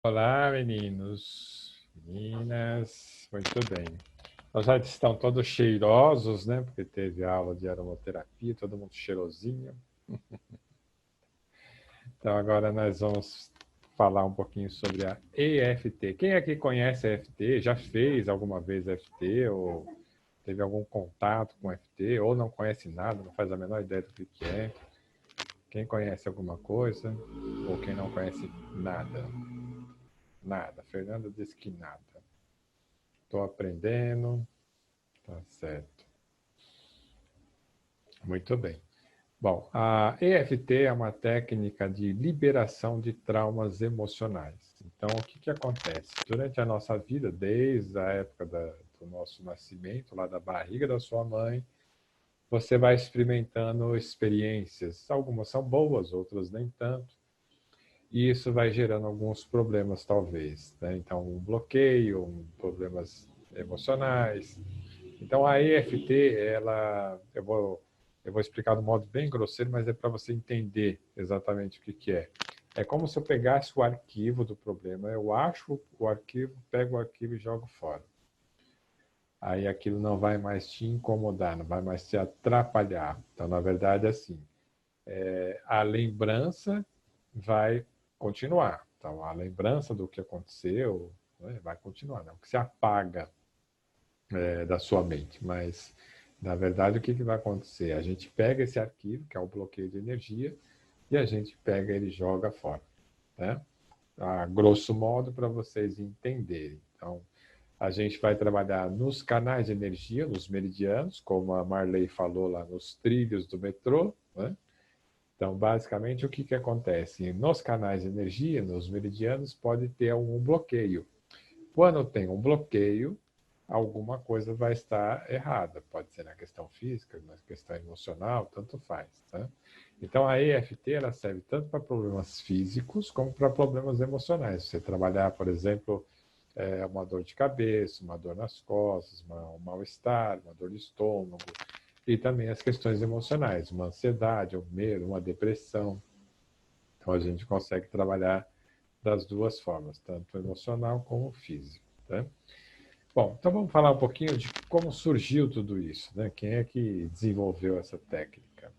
Olá, meninos, meninas, muito bem. Nós já estão todos cheirosos, né? Porque teve aula de aromaterapia, todo mundo cheirosinho. Então, agora nós vamos falar um pouquinho sobre a EFT. Quem aqui conhece a EFT? Já fez alguma vez EFT? Ou teve algum contato com EFT? Ou não conhece nada, não faz a menor ideia do que é? Quem conhece alguma coisa? Ou quem não conhece nada? Nada. Fernanda disse que nada. Estou aprendendo. Tá certo. Muito bem. Bom, a EFT é uma técnica de liberação de traumas emocionais. Então, o que acontece? Durante a nossa vida, desde a época do nosso nascimento, lá da barriga da sua mãe, você vai experimentando experiências. Algumas são boas, outras nem tanto. E isso vai gerando alguns problemas, talvez, né? Então, um bloqueio, problemas emocionais. Então, a EFT, eu vou explicar de um modo bem grosseiro, mas é para você entender exatamente o que é. É como se eu pegasse o arquivo do problema, eu acho o arquivo, pego o arquivo e jogo fora. Aí aquilo não vai mais te incomodar, não vai mais te atrapalhar. Então, na verdade, assim, a lembrança vai continuar. Então, a lembrança do que aconteceu, né, vai continuar, não que se apaga da sua mente. Mas, na verdade, o que vai acontecer? A gente pega esse arquivo, que é o bloqueio de energia, e a gente pega ele e joga fora. Né? A grosso modo, para vocês entenderem. Então, a gente vai trabalhar nos canais de energia, nos meridianos, como a Marley falou lá, nos trilhos do metrô. Né? Então, basicamente, o que acontece? Nos canais de energia, nos meridianos, pode ter algum bloqueio. Quando tem um bloqueio, alguma coisa vai estar errada. Pode ser na questão física, na questão emocional, tanto faz. Tá? Então, a EFT ela serve tanto para problemas físicos como para problemas emocionais. Você trabalhar, por exemplo, uma dor de cabeça, uma dor nas costas, um mal-estar, uma dor de estômago, e também as questões emocionais, uma ansiedade, um medo, uma depressão. Então, a gente consegue trabalhar das duas formas, tanto emocional como físico. Tá? Bom, então vamos falar um pouquinho de como surgiu tudo isso, né? Quem é que desenvolveu essa técnica?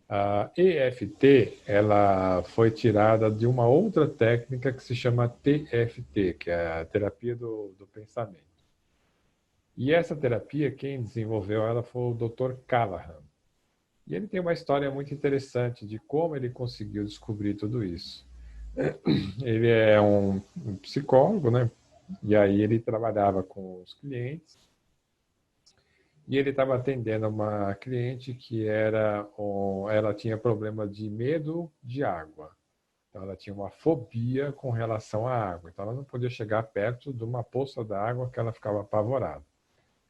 A EFT, ela foi tirada de uma outra técnica que se chama TFT, que é a terapia do pensamento. E essa terapia, quem desenvolveu ela foi o Dr. Callahan. E ele tem uma história muito interessante de como ele conseguiu descobrir tudo isso. Ele é um psicólogo, né? E aí ele trabalhava com os clientes e ele estava atendendo uma cliente que ela tinha problema de medo de água. Então ela tinha uma fobia com relação à água. Então ela não podia chegar perto de uma poça d'água que ela ficava apavorada.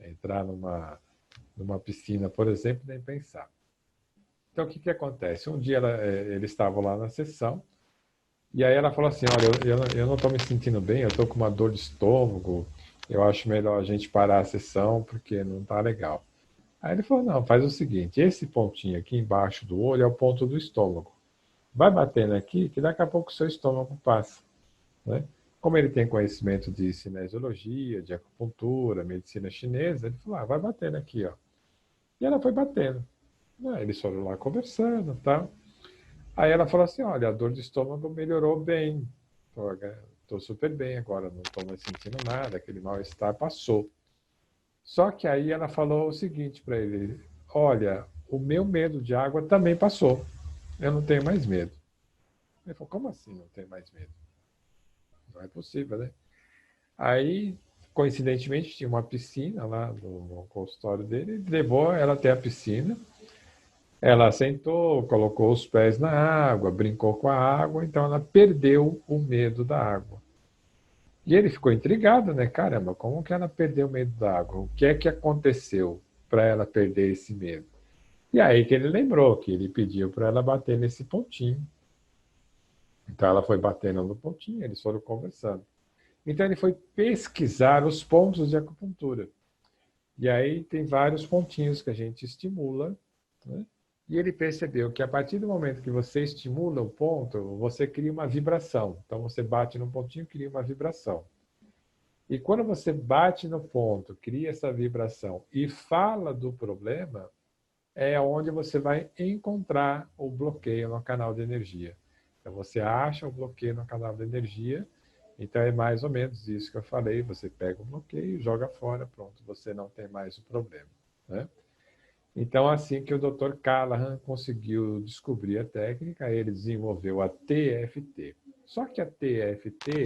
Entrar numa piscina, por exemplo, nem pensar. Então o que acontece? Um dia eles estavam lá na sessão e aí ela falou assim, olha, eu não estou me sentindo bem, eu estou com uma dor de estômago, eu acho melhor a gente parar a sessão porque não está legal. Aí ele falou, não, faz o seguinte, esse pontinho aqui embaixo do olho é o ponto do estômago. Vai batendo aqui que daqui a pouco o seu estômago passa. Né? Como ele tem conhecimento de cinesiologia, de acupuntura, medicina chinesa, ele falou, vai batendo aqui. Ó. E ela foi batendo. Aí eles foram lá conversando e tal. Aí ela falou assim, olha, a dor de estômago melhorou bem. Estou super bem agora, não estou mais sentindo nada, aquele mal-estar passou. Só que aí ela falou o seguinte para ele: olha, o meu medo de água também passou. Eu não tenho mais medo. Ele falou: como assim não tem mais medo? Não é possível, né? Aí, coincidentemente, tinha uma piscina lá no consultório dele. Ele levou ela até a piscina. Ela sentou, colocou os pés na água, brincou com a água. Então, ela perdeu o medo da água. E ele ficou intrigado, né? Caramba, como que ela perdeu o medo da água? O que é que aconteceu para ela perder esse medo? E aí que ele lembrou que ele pediu para ela bater nesse pontinho. Então ela foi batendo no pontinho, eles foram conversando. Então ele foi pesquisar os pontos de acupuntura. E aí tem vários pontinhos que a gente estimula, né? E ele percebeu que a partir do momento que você estimula o ponto, você cria uma vibração. Então você bate no pontinho, cria uma vibração. E quando você bate no ponto, cria essa vibração e fala do problema, é onde você vai encontrar o bloqueio no canal de energia. Então você acha o bloqueio no canal de energia, então é mais ou menos isso que eu falei, você pega o bloqueio, joga fora, pronto, você não tem mais o problema, né? Então, assim que o Dr. Callahan conseguiu descobrir a técnica, ele desenvolveu a TFT. Só que a TFT,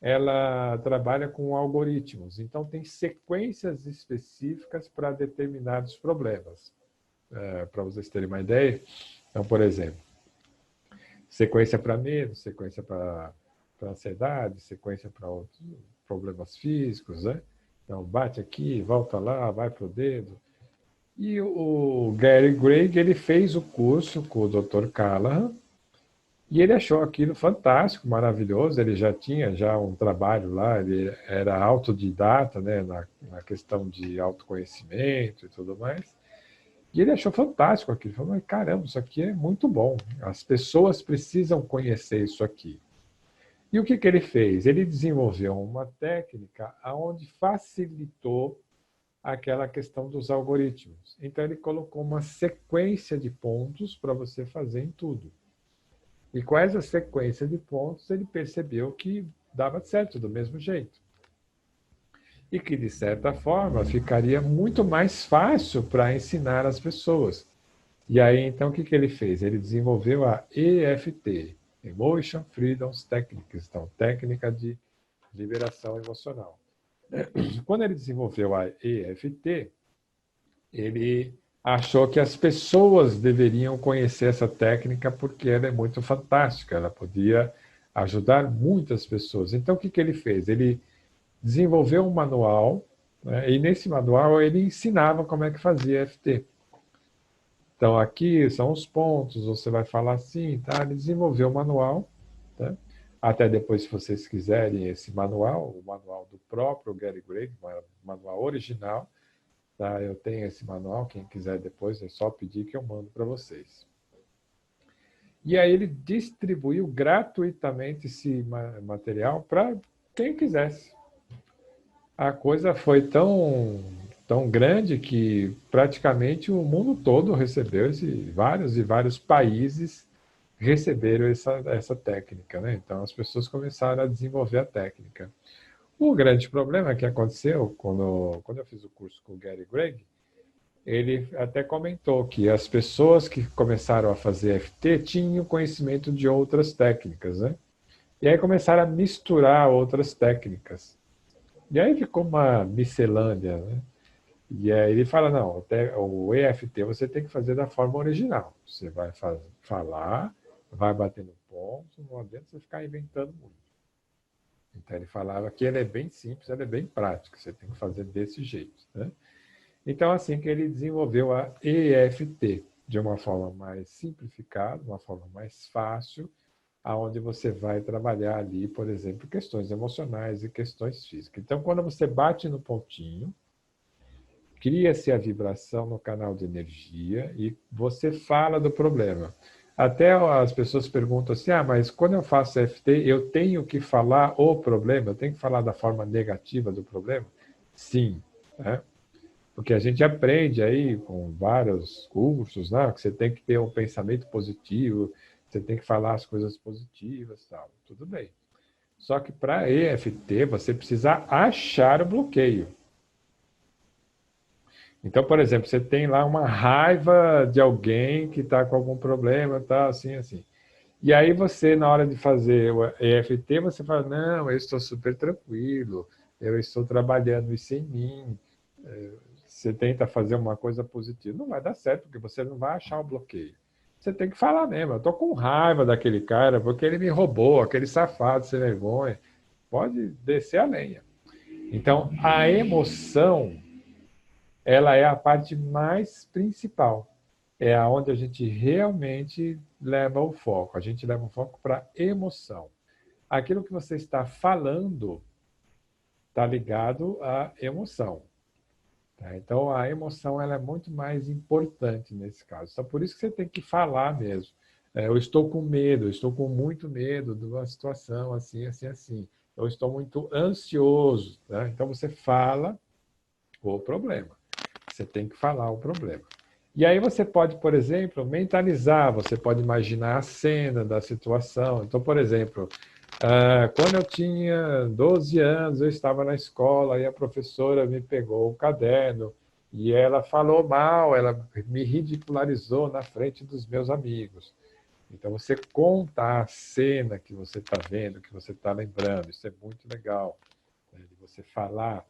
ela trabalha com algoritmos, então tem sequências específicas para determinados problemas. Para vocês terem uma ideia, então, por exemplo, sequência para medo, sequência para ansiedade, sequência para outros problemas físicos, né? Então, bate aqui, volta lá, vai para o dedo. E o Gary Gregg, ele fez o curso com o Dr. Callahan e ele achou aquilo fantástico, maravilhoso. Ele já tinha um trabalho lá, ele era autodidata, né, na questão de autoconhecimento e tudo mais. E ele achou fantástico aquilo. Ele falou, caramba, isso aqui é muito bom. As pessoas precisam conhecer isso aqui. E o que ele fez? Ele desenvolveu uma técnica onde facilitou aquela questão dos algoritmos. Então, ele colocou uma sequência de pontos para você fazer em tudo. E com essa sequência de pontos, ele percebeu que dava certo do mesmo jeito. E que, de certa forma, ficaria muito mais fácil para ensinar as pessoas. E aí, então, o que ele fez? Ele desenvolveu a EFT, Emotion Freedom Techniques, então, técnica de liberação emocional. Quando ele desenvolveu a EFT, ele achou que as pessoas deveriam conhecer essa técnica porque ela é muito fantástica, ela podia ajudar muitas pessoas. Então, o que ele fez? Ele desenvolveu um manual, né, e nesse manual ele ensinava como é que fazia EFT. Então, aqui são os pontos, você vai falar assim, tá? Ele desenvolveu o manual, tá? Até depois, se vocês quiserem esse manual, o manual do próprio Gary Gregg, o manual original, tá? Eu tenho esse manual, quem quiser depois é só pedir que eu mando para vocês. E aí ele distribuiu gratuitamente esse material para quem quisesse. A coisa foi tão grande que praticamente o mundo todo recebeu, vários e vários países receberam essa técnica, né? Então as pessoas começaram a desenvolver a técnica. O grande problema que aconteceu quando eu fiz o curso com o Gary Gregg, ele até comentou que as pessoas que começaram a fazer FT tinham conhecimento de outras técnicas, né? E aí começaram a misturar outras técnicas. E aí ficou uma miscelânea, né? E aí ele fala, não, até o EFT você tem que fazer da forma original. Você vai falar, vai bater no ponto, não adianta você ficar inventando muito. Então ele falava que ele é bem simples, ele é bem prático, você tem que fazer desse jeito, né? Então assim que ele desenvolveu a EFT, de uma forma mais simplificada, uma forma mais fácil, aonde você vai trabalhar ali, por exemplo, questões emocionais e questões físicas. Então quando você bate no pontinho, cria-se a vibração no canal de energia e você fala do problema. Até as pessoas perguntam assim, mas quando eu faço FT, eu tenho que falar o problema? Eu tenho que falar da forma negativa do problema? Sim, né? Porque a gente aprende aí com vários cursos, né, que você tem que ter um pensamento positivo, você tem que falar as coisas positivas, tal. Tudo bem. Só que para EFT, você precisa achar o bloqueio. Então, por exemplo, você tem lá uma raiva de alguém que está com algum problema, tá assim, assim. E aí você, na hora de fazer o EFT, você fala, não, eu estou super tranquilo, eu estou trabalhando isso em mim. Você tenta fazer uma coisa positiva. Não vai dar certo, porque você não vai achar o bloqueio. Você tem que falar mesmo, eu estou com raiva daquele cara, porque ele me roubou, aquele safado sem vergonha. Pode descer a lenha. Então, a emoção, ela é a parte mais principal. É aonde a gente realmente leva o foco. A gente leva o foco para a emoção. Aquilo que você está falando está ligado à emoção. Tá? Então, a emoção ela é muito mais importante nesse caso. Então, por isso que você tem que falar mesmo. Eu estou com medo, eu estou com muito medo de uma situação assim, assim, assim. Eu estou muito ansioso. Tá? Então, você fala o problema. Você tem que falar o problema. E aí você pode, por exemplo, mentalizar, você pode imaginar a cena da situação. Então, por exemplo, quando eu tinha 12 anos, eu estava na escola e a professora me pegou o caderno e ela falou mal, ela me ridicularizou na frente dos meus amigos. Então, você conta a cena que você está vendo, que você está lembrando, isso é muito legal, né, de você falar.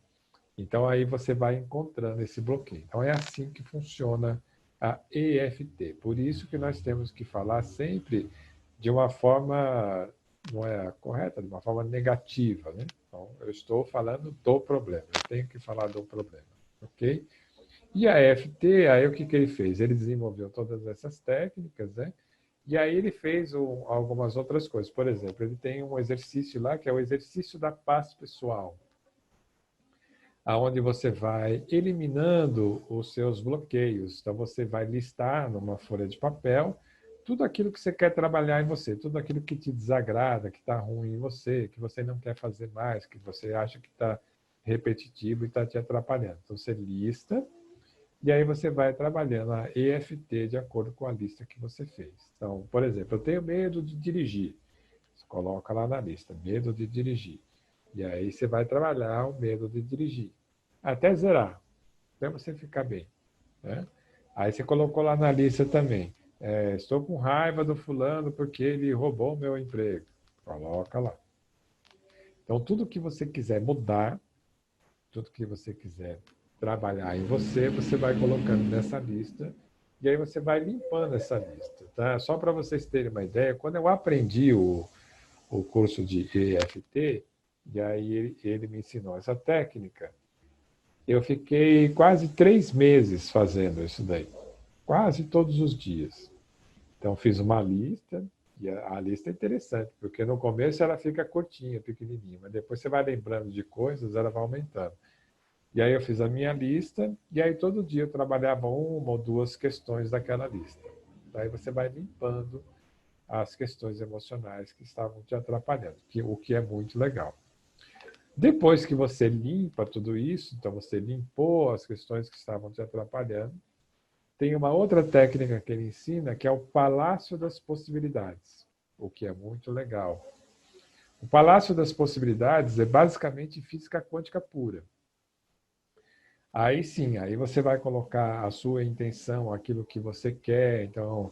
Então, aí você vai encontrando esse bloqueio. Então, é assim que funciona a EFT. Por isso que nós temos que falar sempre de uma forma, não é correta, de uma forma negativa. Né? Então, eu estou falando do problema, eu tenho que falar do problema. Ok? E a EFT, aí o que, que ele fez? Ele desenvolveu todas essas técnicas, né? E aí ele fez algumas outras coisas. Por exemplo, ele tem um exercício lá que é o exercício da paz pessoal, aonde você vai eliminando os seus bloqueios. Então, você vai listar numa folha de papel tudo aquilo que você quer trabalhar em você, tudo aquilo que te desagrada, que está ruim em você, que você não quer fazer mais, que você acha que está repetitivo e está te atrapalhando. Então, você lista e aí você vai trabalhando a EFT de acordo com a lista que você fez. Então, por exemplo, eu tenho medo de dirigir. Você coloca lá na lista, medo de dirigir. E aí você vai trabalhar o medo de dirigir. Até zerar, até você ficar bem. Né? Aí você colocou lá na lista também. Estou com raiva do fulano porque ele roubou o meu emprego. Coloca lá. Então, tudo que você quiser mudar, tudo que você quiser trabalhar em você, você vai colocando nessa lista e aí você vai limpando essa lista. Tá? Só para vocês terem uma ideia, quando eu aprendi o curso de EFT, e aí ele me ensinou essa técnica, eu fiquei quase 3 meses fazendo isso daí, quase todos os dias. Então, fiz uma lista, e a lista é interessante, porque no começo ela fica curtinha, pequenininha, mas depois você vai lembrando de coisas, ela vai aumentando. E aí eu fiz a minha lista, e aí todo dia eu trabalhava uma ou duas questões daquela lista. Daí você vai limpando as questões emocionais que estavam te atrapalhando, o que é muito legal. Depois que você limpa tudo isso, então você limpou as questões que estavam te atrapalhando, tem uma outra técnica que ele ensina, que é o Palácio das Possibilidades, o que é muito legal. O Palácio das Possibilidades é basicamente física quântica pura. Aí sim, aí você vai colocar a sua intenção, aquilo que você quer. Então,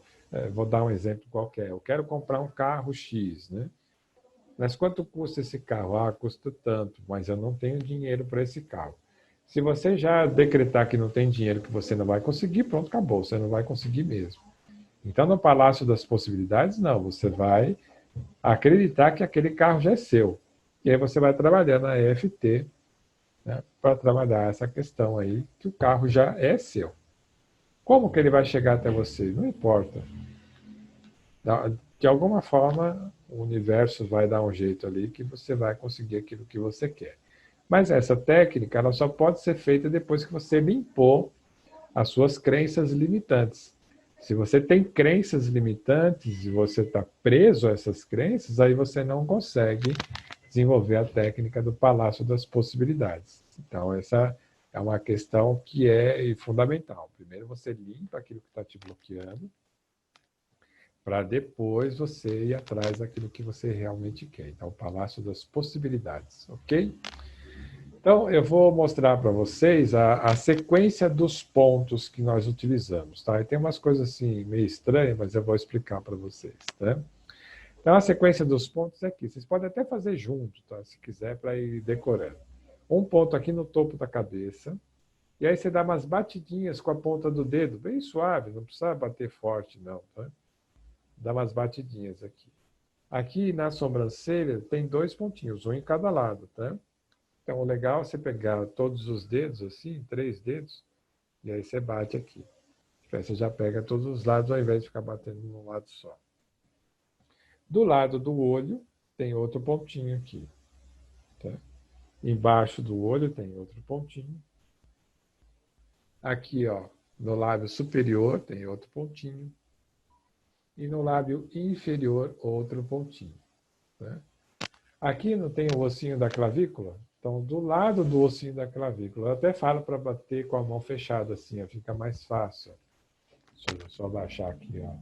vou dar um exemplo qualquer. Eu quero comprar um carro X, né? Mas quanto custa esse carro? Ah, custa tanto, mas eu não tenho dinheiro para esse carro. Se você já decretar que não tem dinheiro, que você não vai conseguir, pronto, acabou, você não vai conseguir mesmo. Então, no Palácio das Possibilidades, não, você vai acreditar que aquele carro já é seu. E aí você vai trabalhar na EFT, né, para trabalhar essa questão aí, que o carro já é seu. Como que ele vai chegar até você? Não importa. De alguma forma, o universo vai dar um jeito ali que você vai conseguir aquilo que você quer. Mas essa técnica ela só pode ser feita depois que você limpou as suas crenças limitantes. Se você tem crenças limitantes e você está preso a essas crenças, aí você não consegue desenvolver a técnica do Palácio das Possibilidades. Então, essa é uma questão que é fundamental. Primeiro, você limpa aquilo que está te bloqueando, para depois você ir atrás daquilo que você realmente quer. Então, o Palácio das Possibilidades, ok? Então, eu vou mostrar para vocês a sequência dos pontos que nós utilizamos, tá? E tem umas coisas assim meio estranhas, mas eu vou explicar para vocês, tá? Então, a sequência dos pontos é aqui. Vocês podem até fazer junto, tá? Se quiser, para ir decorando. Um ponto aqui no topo da cabeça, e aí você dá umas batidinhas com a ponta do dedo, bem suave, não precisa bater forte, não, tá? Dá umas batidinhas aqui. Aqui na sobrancelha tem 2 pontinhos, um em cada lado, tá? Então, o legal é você pegar todos os dedos, assim, 3 dedos, e aí você bate aqui. Aí você já pega todos os lados, ao invés de ficar batendo num lado só. Do lado do olho, tem outro pontinho aqui. Tá? Embaixo do olho tem outro pontinho. Aqui, ó, no lábio superior tem outro pontinho. E no lábio inferior, outro pontinho. Né? Aqui não tem o ossinho da clavícula? Então, do lado do ossinho da clavícula, eu até falo para bater com a mão fechada assim, ó, fica mais fácil. Deixa eu só abaixar aqui, ó.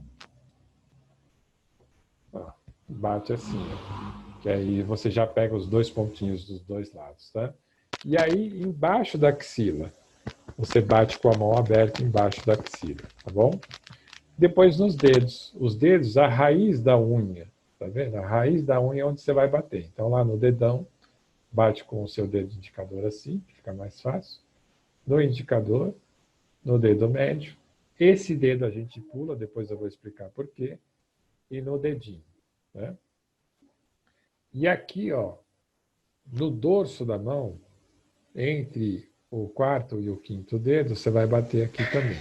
Ó, bate assim, ó, que aí você já pega os dois pontinhos dos dois lados, tá? E aí, embaixo da axila, você bate com a mão aberta embaixo da axila, tá bom? Depois nos dedos. Os dedos, a raiz da unha, tá vendo? A raiz da unha é onde você vai bater. Então, lá no dedão, bate com o seu dedo indicador assim, que fica mais fácil. No indicador, no dedo médio. Esse dedo a gente pula, depois eu vou explicar por quê. E no dedinho, né? E aqui, ó, no dorso da mão, entre o quarto e o quinto dedo, você vai bater aqui também.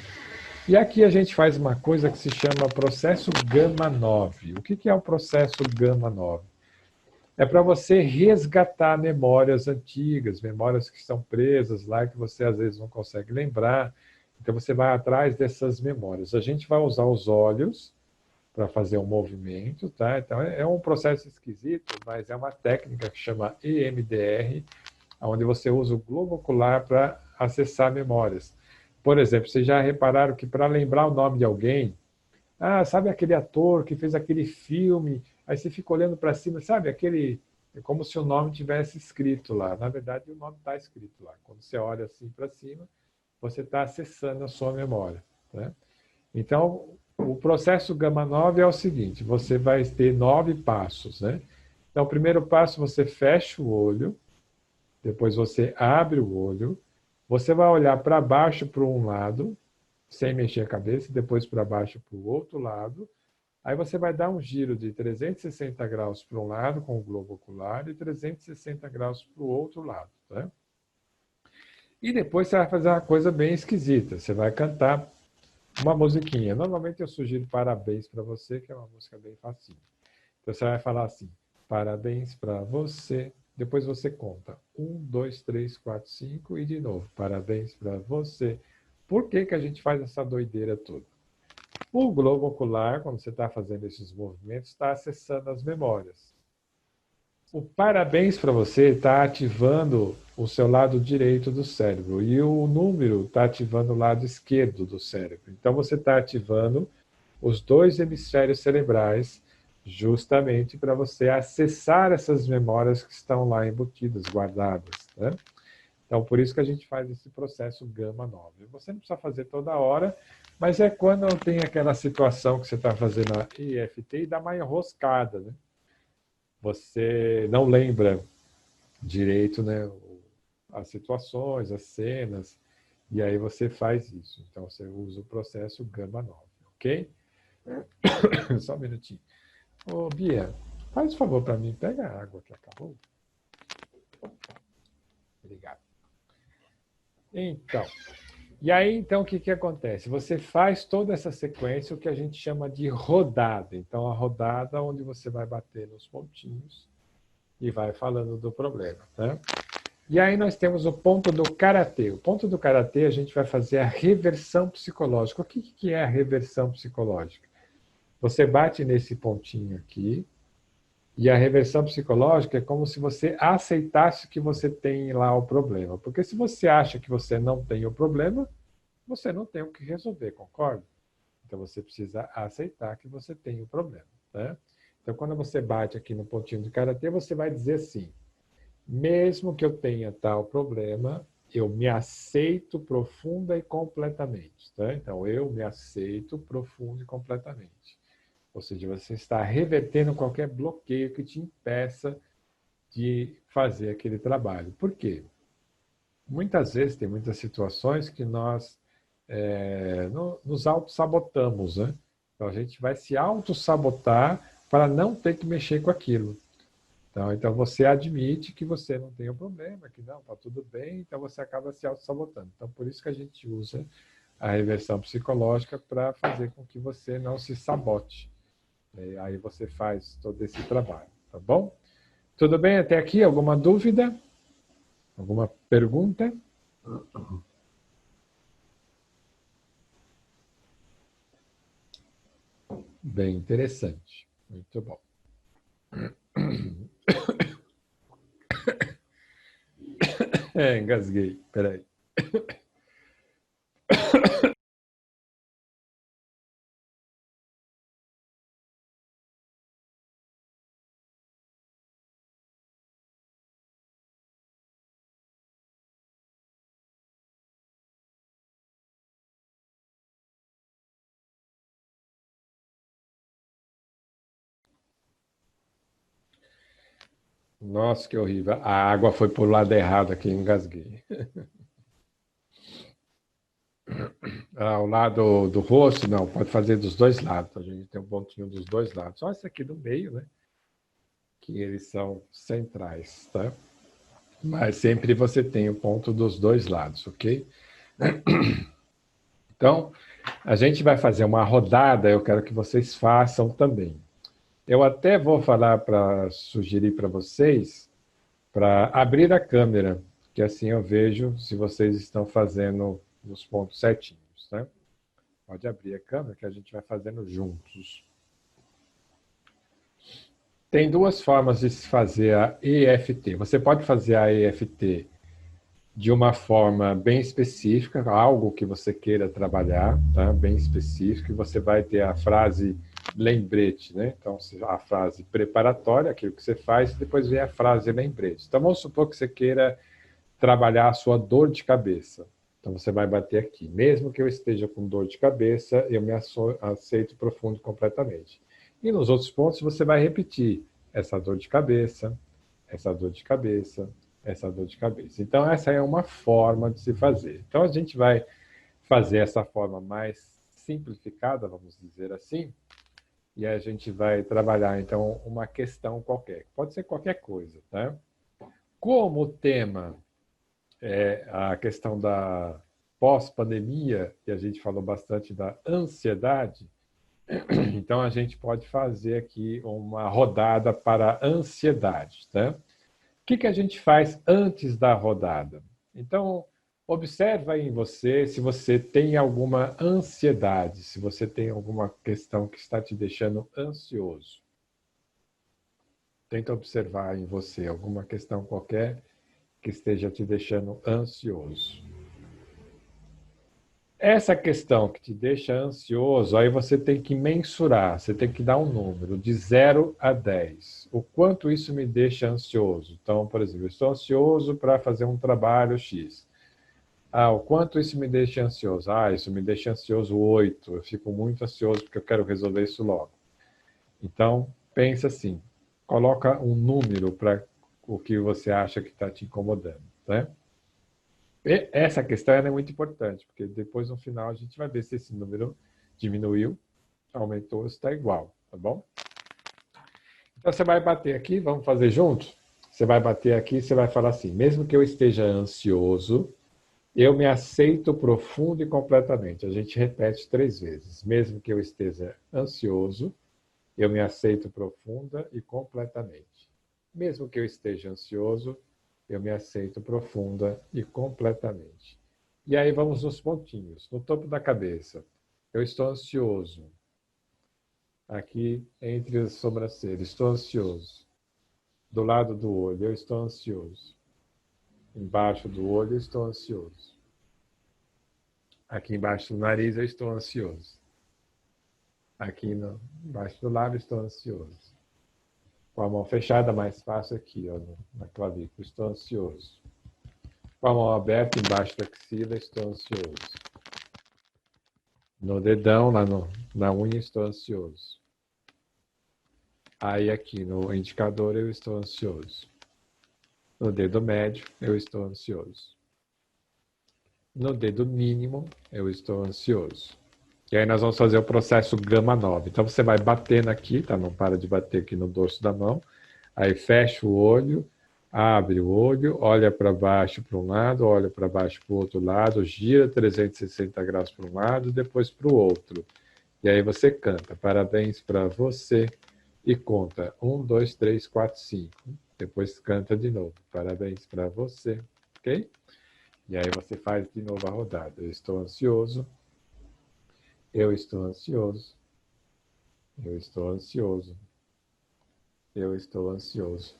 E aqui a gente faz uma coisa que se chama processo gama 9. O que é o processo gama 9? É para você resgatar memórias antigas, memórias que estão presas lá, que você às vezes não consegue lembrar. Então você vai atrás dessas memórias. A gente vai usar os olhos para fazer um movimento, tá? Então é um processo esquisito, mas é uma técnica que chama EMDR, onde você usa o globo ocular para acessar memórias. Por exemplo, vocês já repararam que para lembrar o nome de alguém, sabe aquele ator que fez aquele filme, aí você fica olhando para cima, sabe aquele, é como se o nome tivesse escrito lá. Na verdade, o nome está escrito lá. Quando você olha assim para cima, você está acessando a sua memória, né? Então, o processo Gama 9 é o seguinte, você vai ter 9 passos, né? Então, o primeiro passo, você fecha o olho, depois você abre o olho, você vai olhar para baixo para um lado, sem mexer a cabeça, depois para baixo para o outro lado. Aí você vai dar um giro de 360 graus para um lado com o globo ocular e 360 graus para o outro lado. Né? E depois você vai fazer uma coisa bem esquisita. Você vai cantar uma musiquinha. Normalmente eu sugiro Parabéns para Você, que é uma música bem facinho. Então você vai falar assim, parabéns para você. Depois você conta 1, 2, 3, 4, 5 e de novo, parabéns para você. Por que a gente faz essa doideira toda? O globo ocular, quando você está fazendo esses movimentos, está acessando as memórias. O parabéns para você está ativando o seu lado direito do cérebro e o número está ativando o lado esquerdo do cérebro. Então você está ativando os dois hemisférios cerebrais justamente para você acessar essas memórias que estão lá embutidas, guardadas. Né? Então, por isso que a gente faz esse processo gama 9. Você não precisa fazer toda hora, mas é quando tem aquela situação que você está fazendo a EFT e dá uma enroscada. Né? Você não lembra direito, né, as situações, as cenas, e aí você faz isso. Então, você usa o processo gama 9, ok? Só um minutinho. Ô, Bia, faz um favor para mim, pega a água que acabou. Obrigado. Então, e aí, então, o que acontece? Você faz toda essa sequência, o que a gente chama de rodada. Então, a rodada onde você vai bater nos pontinhos e vai falando do problema. Né? E aí nós temos o ponto do karatê. O ponto do karatê a gente vai fazer a reversão psicológica. O que é a reversão psicológica? Você bate nesse pontinho aqui, e a reversão psicológica é como se você aceitasse que você tem lá o problema. Porque se você acha que você não tem o problema, você não tem o que resolver, concorda? Então você precisa aceitar que você tem o problema. Né? Então quando você bate aqui no pontinho do karatê, você vai dizer assim, mesmo que eu tenha tal problema, eu me aceito profunda e completamente. Tá? Então eu me aceito profundo e completamente. Ou seja, você está revertendo qualquer bloqueio que te impeça de fazer aquele trabalho. Por quê? Muitas vezes, tem muitas situações que nós nos auto-sabotamos. Né? Então, a gente vai se auto-sabotar para não ter que mexer com aquilo. Então você admite que você não tem o problema, que não, está tudo bem, então você acaba se auto-sabotando. Então, por isso que a gente usa a reversão psicológica para fazer com que você não se sabote. Aí você faz todo esse trabalho, tá bom? Tudo bem até aqui? Alguma dúvida? Alguma pergunta? bem interessante. Muito bom. Engasguei. Peraí. Nossa, que horrível. A água foi para o lado errado aqui, engasguei. O lado do rosto, não, pode fazer dos dois lados. A gente tem um pontinho dos dois lados. Só esse aqui do meio, né? Que eles são centrais, tá? Mas sempre você tem o ponto dos dois lados, ok? Então, a gente vai fazer uma rodada, eu quero que vocês façam também. Eu até vou falar para sugerir para vocês para abrir a câmera, que assim eu vejo se vocês estão fazendo os pontos certinhos, tá? Pode abrir a câmera que a gente vai fazendo juntos. Tem duas formas de se fazer a EFT. Você pode fazer a EFT de uma forma bem específica, algo que você queira trabalhar, tá? Bem específico, e você vai ter a frase lembrete, né? Então, a frase preparatória, aquilo que você faz, e depois vem a frase lembrete. Então, vamos supor que você queira trabalhar a sua dor de cabeça. Então, você vai bater aqui. Mesmo que eu esteja com dor de cabeça, eu me aceito profundo completamente. E nos outros pontos, você vai repetir essa dor de cabeça, essa dor de cabeça, essa dor de cabeça. Então, essa é uma forma de se fazer. Então, a gente vai fazer essa forma mais simplificada, vamos dizer assim, e a gente vai trabalhar, então, uma questão qualquer. Pode ser qualquer coisa, tá? Como o tema é a questão da pós-pandemia, e a gente falou bastante da ansiedade, então a gente pode fazer aqui uma rodada para a ansiedade, tá? O que a gente faz antes da rodada? Então, observa em você se você tem alguma ansiedade, se você tem alguma questão que está te deixando ansioso. Tenta observar em você alguma questão qualquer que esteja te deixando ansioso. Essa questão que te deixa ansioso, aí você tem que mensurar, você tem que dar um número de 0 a 10. O quanto isso me deixa ansioso? Então, por exemplo, eu estou ansioso para fazer um trabalho X. O quanto isso me deixa ansioso? Isso me deixa ansioso 8. Eu fico muito ansioso porque eu quero resolver isso logo. Então, pensa assim, coloca um número para o que você acha que está te incomodando, né? E essa questão é muito importante, porque depois no final a gente vai ver se esse número diminuiu, aumentou ou está igual, tá bom? Então você vai bater aqui, vamos fazer junto? Você vai bater aqui e você vai falar assim, mesmo que eu esteja ansioso, eu me aceito profundo e completamente. A gente repete 3 vezes. Mesmo que eu esteja ansioso, eu me aceito profunda e completamente. Mesmo que eu esteja ansioso, eu me aceito profunda e completamente. E aí vamos nos pontinhos. No topo da cabeça, eu estou ansioso. Aqui entre as sobrancelhas, estou ansioso. Do lado do olho, eu estou ansioso. Embaixo do olho, estou ansioso. Aqui embaixo do nariz, eu estou ansioso. Aqui embaixo do lábio, estou ansioso. Com a mão fechada, mais fácil aqui, ó, na clavícula, estou ansioso. Com a mão aberta embaixo da axila, estou ansioso. No dedão, na unha, estou ansioso. Aí aqui no indicador, eu estou ansioso. No dedo médio, eu estou ansioso. No dedo mínimo, eu estou ansioso. E aí nós vamos fazer o processo gama 9. Então você vai batendo aqui, tá? Não para de bater aqui no dorso da mão. Aí fecha o olho, abre o olho, olha para baixo para um lado, olha para baixo para o outro lado, gira 360 graus para um lado, depois para o outro. E aí você canta, parabéns para você, e conta 1, 2, 3, 4, 5. Depois canta de novo, parabéns para você, ok? E aí você faz de novo a rodada. Eu estou ansioso, eu estou ansioso, Eu estou ansioso. Eu estou ansioso.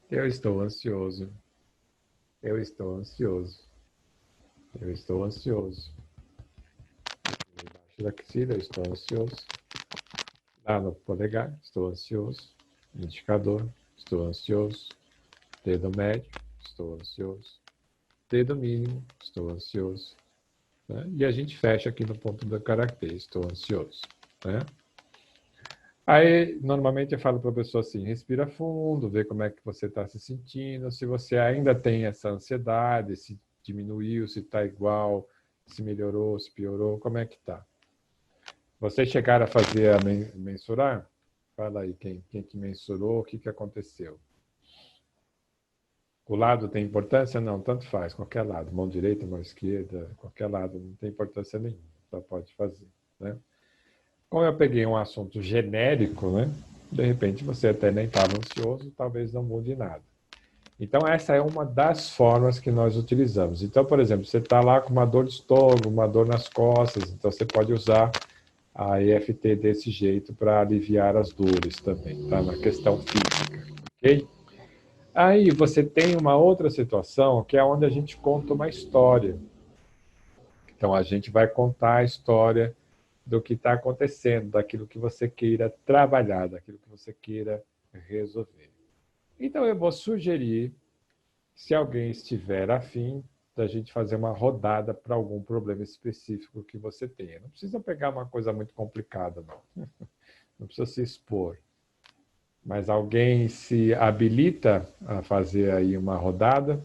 Eu estou ansioso. Eu estou ansioso. Eu estou ansioso. Embaixo da axila, eu estou ansioso. Lá no polegar, estou ansioso. Indicador, estou ansioso. Dedo médio, estou ansioso. Dedo mínimo, estou ansioso. Né? E a gente fecha aqui no ponto do caractere, estou ansioso. Né? Aí, normalmente eu falo para a pessoa assim, respira fundo, vê como é que você está se sentindo, se você ainda tem essa ansiedade, se diminuiu, se está igual, se melhorou, se piorou, como é que está? Vocês chegaram a fazer a mensurar? Fala aí, quem que mensurou, o que, que aconteceu? O lado tem importância? Não, tanto faz, qualquer lado, mão direita, mão esquerda, qualquer lado, não tem importância nenhuma, só pode fazer, né? Como eu peguei um assunto genérico, né? De repente você até nem estava ansioso, talvez não mude nada. Então essa é uma das formas que nós utilizamos. Então, por exemplo, você está lá com uma dor de estômago, uma dor nas costas, então você pode usar a EFT desse jeito para aliviar as dores também, tá? Na questão física, ok? Aí você tem uma outra situação que é onde a gente conta uma história. Então a gente vai contar a história do que está acontecendo, daquilo que você queira trabalhar, daquilo que você queira resolver. Então eu vou sugerir, se alguém estiver afim, da gente fazer uma rodada para algum problema específico que você tenha. Não precisa pegar uma coisa muito complicada, não. Não precisa se expor. Mas alguém se habilita a fazer aí uma rodada?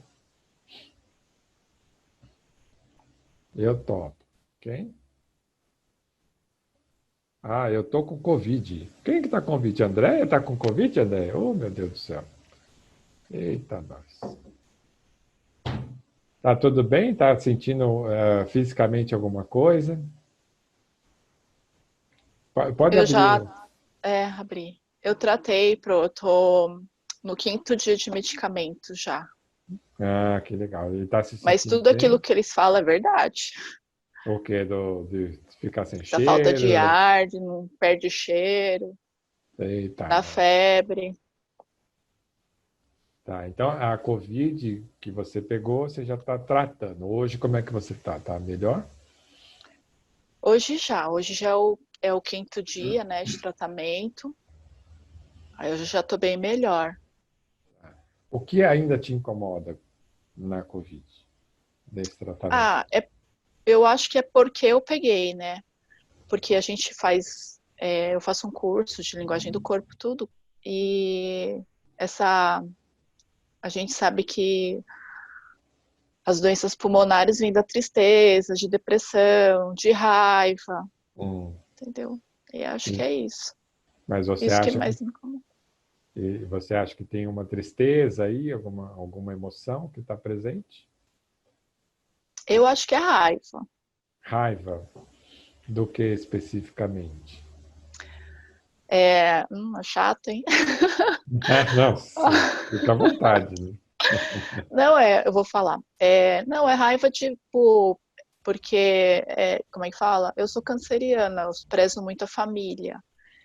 Eu topo. Quem? Ah, eu tô com Covid. Quem que tá com Covid? André? Tá com Covid, André? Oh, meu Deus do céu. Eita, nós. Tá tudo bem? Tá sentindo fisicamente alguma coisa? Pode Eu abrir. já abri. Eu tratei, eu tô no quinto dia de medicamento já. Ah, que legal. Ele tá se Mas sentindo tudo aquilo bem? que eles falam é verdade. O quê? De ficar sem Da falta de cheiro? ar, de não perde cheiro, Eita, da nós. febre. Tá, então a Covid que você pegou, você já está tratando. Hoje, como é que você tá? Tá melhor? Hoje já é o quinto dia, né, de tratamento. Aí eu já tô bem melhor. O que ainda te incomoda na Covid, nesse tratamento? Ah, eu acho que é porque eu peguei, né? Porque a gente faz, eu faço um curso de linguagem do corpo, tudo, e essa, a gente sabe que as doenças pulmonares vêm da tristeza, de depressão, de raiva, Hum. entendeu? E acho que E- é isso. Mas Isso que mais me incomoda. você acha que tem uma tristeza aí, alguma emoção que está presente? Eu acho que é raiva. Raiva do que especificamente? É chato, hein? Ah, não, fica à vontade, né? Não eu vou falar. Não, é raiva tipo, porque, como é que fala? Eu sou canceriana, eu prezo muito a família.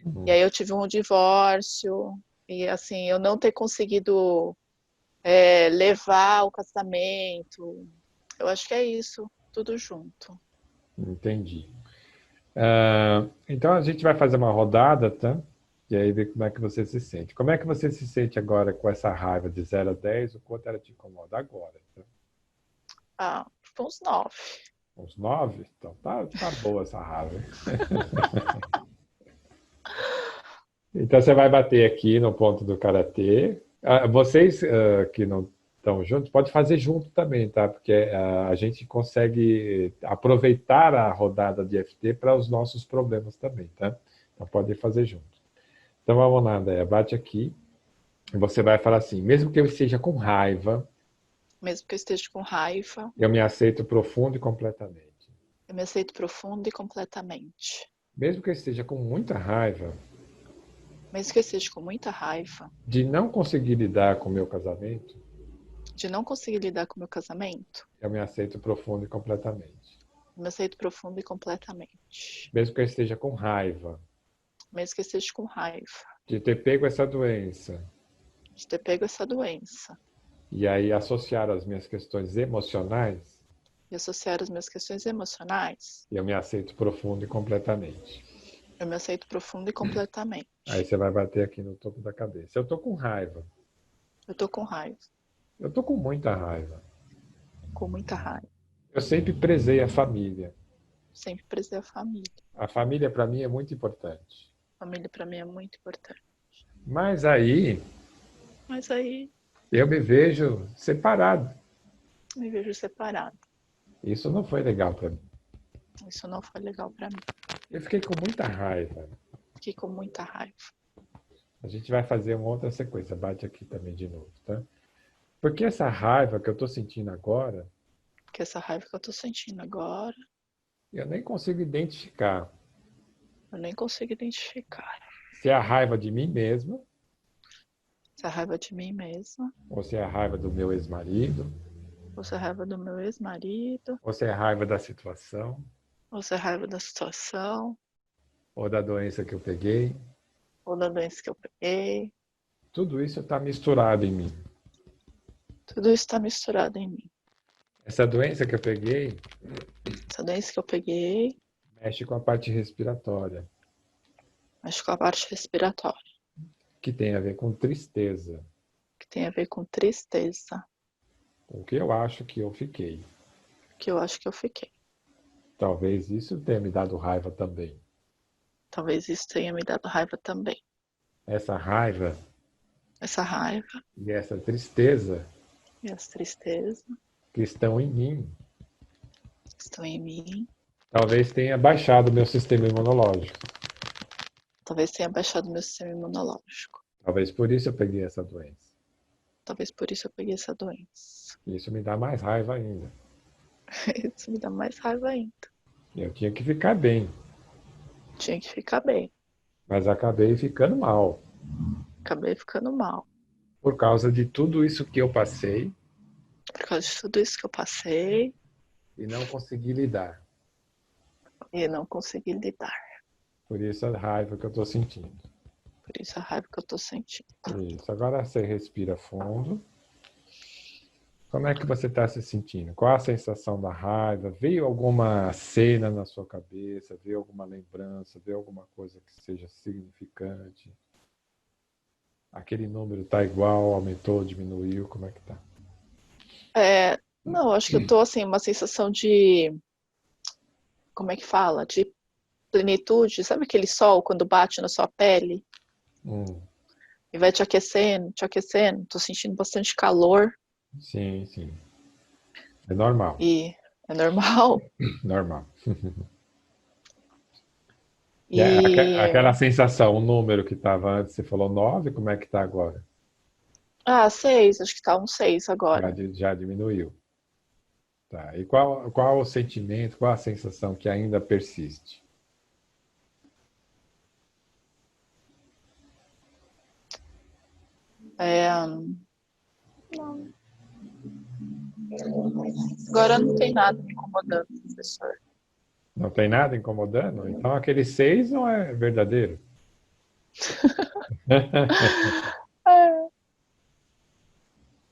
E Hum. aí eu tive um divórcio, e assim, eu não ter conseguido levar o casamento. Eu acho que é isso, tudo junto. Entendi. Então a gente vai fazer uma rodada, tá? E aí ver como é que você se sente. Como é que você se sente agora com essa raiva de 0 a 10? O quanto ela te incomoda agora? Tá? Ah, tipo uns 9. Uns 9? Então tá boa essa raiva. Então você vai bater aqui no ponto do karatê. Vocês que não estão juntos, pode fazer junto também, tá? Porque a gente consegue aproveitar a rodada de FT para os nossos problemas também, tá? Então pode fazer junto. Então vamos lá, Andréia, bate aqui. Você vai falar assim, mesmo que eu esteja com raiva, Mesmo que eu esteja com raiva, eu me aceito profundo e completamente. eu me aceito profundo e completamente. Mesmo que eu esteja com muita raiva Mesmo que eu esteja com muita raiva de não conseguir lidar com o meu casamento, de não conseguir lidar com o meu casamento, eu me aceito profundo e completamente. eu me aceito profundo e completamente. Mesmo que eu esteja com raiva Mês que eu esteja com raiva de ter pego essa doença de ter pego essa doença e aí associar as minhas questões emocionais, e associar as minhas questões emocionais, eu me aceito profundo e completamente. eu me aceito profundo e completamente. Aí você vai bater aqui no topo da cabeça. Eu tô com raiva. Eu tô com raiva, Eu tô com muita raiva. com muita raiva. Eu sempre prezei a família. Sempre prezei a família. A família para mim é muito importante. A família para mim é muito importante. Mas aí Mas aí eu me vejo separado. me vejo separada. Isso não foi legal para mim. Isso não foi legal para mim. Eu fiquei com muita raiva. Fiquei com muita raiva. A gente vai fazer uma outra sequência. Bate aqui também de novo, tá? Porque essa raiva que eu estou sentindo agora, Porque essa raiva que eu tô sentindo agora, eu nem consigo identificar eu nem consigo identificar. se é a raiva de mim mesmo, Se é a raiva de mim mesma, ou se é a raiva do meu ex-marido, ou se é a raiva do meu ex-marido, ou se é a raiva da situação, ou se é a raiva da situação, ou da doença que eu peguei. ou da doença que eu peguei. Tudo isso está misturado em mim. Tudo isso está misturado em mim. Essa doença que eu peguei Essa doença que eu peguei mexe com a parte respiratória, mexe com a parte respiratória, que tem a ver com tristeza, que tem a ver com tristeza, o que eu acho que eu fiquei. que eu acho que eu fiquei. Talvez isso tenha me dado raiva também. Talvez isso tenha me dado raiva também. Essa raiva Essa raiva e essa tristeza e as tristezas que estão em mim, que estão em mim, talvez tenha baixado o meu sistema imunológico. talvez tenha baixado meu sistema imunológico. Talvez por isso eu peguei essa doença. Talvez por isso eu peguei essa doença. Isso me dá mais raiva ainda. Isso me dá mais raiva ainda. Eu tinha que ficar bem, Tinha que ficar bem. mas acabei ficando mal. Acabei ficando mal. Por causa de tudo isso que eu passei Por causa de tudo isso que eu passei e não consegui lidar. e não consegui lidar. Por isso a raiva que eu estou sentindo. Por isso a raiva que eu tô sentindo. Isso. Agora você respira fundo. Como é que você está se sentindo? Qual a sensação da raiva? Veio alguma cena na sua cabeça? Veio alguma lembrança? Veio alguma coisa que seja significante? Aquele número está igual, aumentou, diminuiu? Como é que está? Não, acho que eu tô assim, uma sensação de, como é que fala? De plenitude. Sabe aquele sol quando bate na sua pele e vai te aquecendo, te aquecendo? Tô sentindo bastante calor Sim, sim. É normal. e é normal. Normal. E E aquela sensação, o número que estava antes, você falou 9, como é que está agora? 6, acho que tá um 6 agora. Já diminuiu. Tá. E qual o sentimento, qual a sensação que ainda persiste? Não. Agora não tem nada me incomodando, professor. Não tem nada incomodando? Então aquele 6 não é verdadeiro.